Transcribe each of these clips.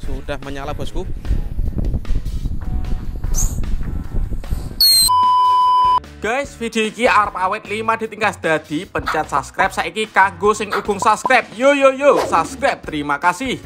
Sudah menyala bosku. Guys, video iki arep awet 5 ditingkas dadi pencet subscribe saiki kanggo sing ugung subscribe. Yo subscribe. Terima kasih.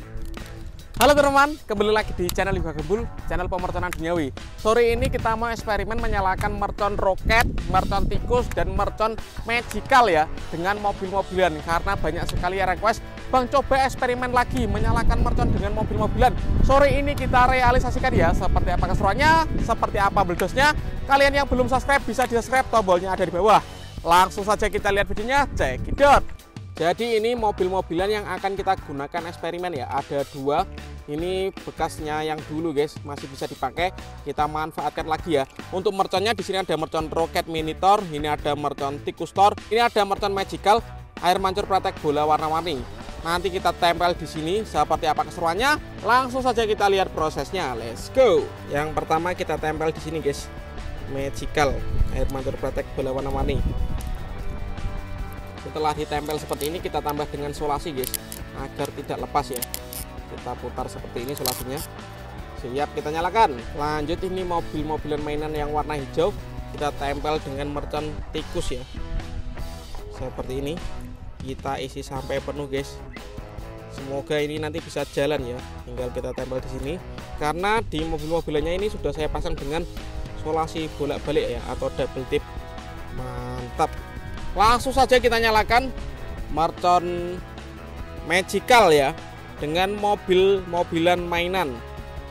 Halo teman-teman, kembali lagi di channel Iba Gembul, channel pemerconan duniawi. Sore ini kita mau eksperimen menyalakan mercon roket, mercon tikus, dan mercon magical ya, dengan mobil-mobilan. Karena banyak sekali request, Bang coba eksperimen lagi menyalakan mercon dengan mobil-mobilan. Sore ini kita realisasikan ya, seperti apa keseruannya, seperti apa beledosnya. Kalian yang belum subscribe bisa di subscribe, tombolnya ada di bawah. Langsung saja kita lihat videonya, cekidot. Jadi ini mobil-mobilan yang akan kita gunakan eksperimen ya. Ada dua. Ini bekasnya yang dulu guys, masih bisa dipakai. Kita manfaatkan lagi ya. Untuk merconnya di sini ada mercon roket minitor, ini ada mercon tikus tor, ini ada mercon magical, air mancur pratek bola warna-warni. Nanti kita tempel di sini seperti apa keseruannya. Langsung saja kita lihat prosesnya. Let's go. Yang pertama kita tempel di sini guys. Magical, air mancur pratek bola warna-warni. Setelah ditempel seperti ini kita tambah dengan solasi guys, agar tidak lepas ya. Kita putar seperti ini solasinya. Siap, kita nyalakan. Lanjut, ini mobil-mobilan mainan yang warna hijau kita tempel dengan mercon tikus ya. Seperti ini. Kita isi sampai penuh guys. Semoga ini nanti bisa jalan ya. Tinggal kita tempel di sini. Karena di mobil-mobilannya ini sudah saya pasang dengan solasi bolak-balik ya, atau double tip. Mantap. Langsung saja kita nyalakan mercon magical ya, dengan mobil-mobilan mainan.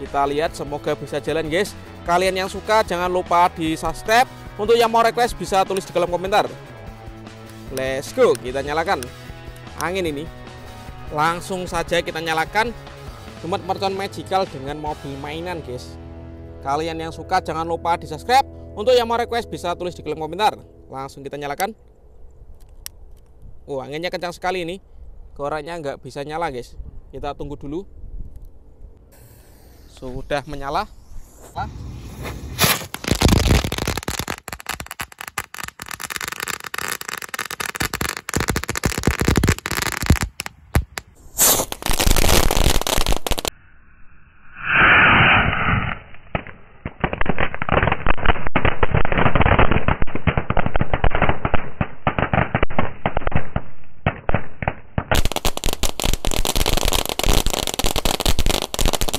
Kita lihat, semoga bisa jalan guys. Kalian yang suka jangan lupa di subscribe. Untuk yang mau request bisa tulis di kolom komentar. Let's go, kita nyalakan angin ini. Langsung saja kita nyalakan gemet mercon magical dengan mobil mainan guys. Kalian yang suka jangan lupa di subscribe. Untuk yang mau request bisa tulis di kolom komentar. Langsung kita nyalakan. Oh, anginnya kencang sekali ini. Koreknya nggak bisa nyala guys. Kita tunggu dulu. Sudah menyala.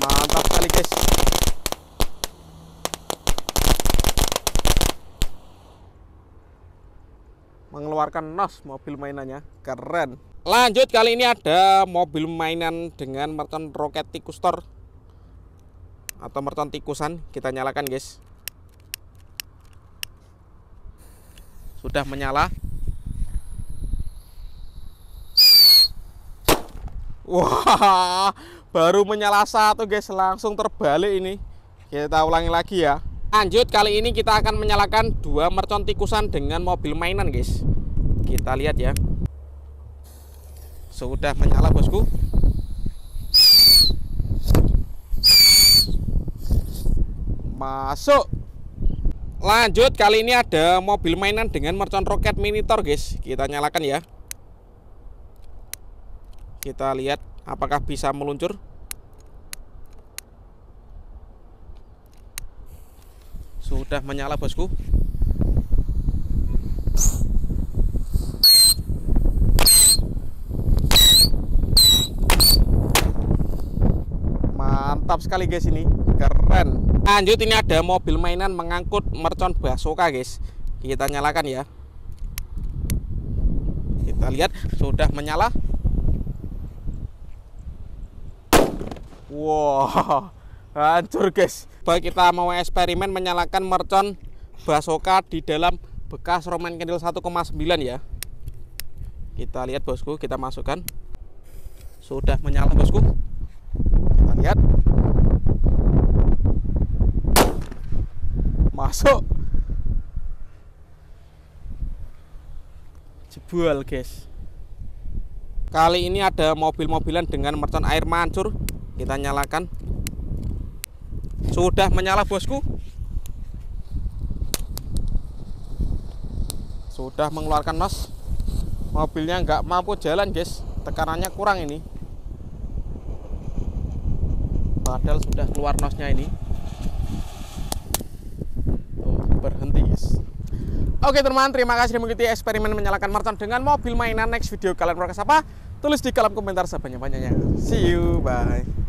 Mantap sekali guys. Mengeluarkan nos mobil mainannya, keren. Lanjut, kali ini ada mobil mainan dengan mercon roket tikus tor atau mercon tikusan. Kita nyalakan guys. Sudah menyala. Wah, baru menyala satu guys, langsung terbalik ini. Kita ulangi lagi ya. Lanjut, kali ini kita akan menyalakan dua mercon tikusan dengan mobil mainan guys. Kita lihat ya. Sudah menyala bosku. Masuk. Lanjut, kali ini ada mobil mainan dengan mercon roket minitor guys. Kita nyalakan ya. Kita lihat apakah bisa meluncur. Sudah menyala bosku. Mantap sekali guys, ini keren. Lanjut, ini ada mobil mainan mengangkut mercon bazooka guys. Kita nyalakan ya. Kita lihat, sudah menyala. Wow, hancur guys. Baik, kita mau eksperimen menyalakan mercon bazooka di dalam bekas Roman candle 1,9 ya. Kita lihat bosku, kita masukkan. Sudah menyala bosku. Kita lihat. Masuk. Jebol guys. Kali ini ada mobil-mobilan dengan mercon air mancur. Kita nyalakan. Sudah menyala bosku. Sudah mengeluarkan nos. Mobilnya nggak mampu jalan guys, tekanannya kurang ini. padahal sudah keluar nosnya ini. Berhenti guys. Oke teman, terima kasih sudah mengikuti eksperimen menyalakan mercon dengan mobil mainan. Next video kalian protes apa? Tulis di kolom komentar sebanyak-banyaknya. See you, bye.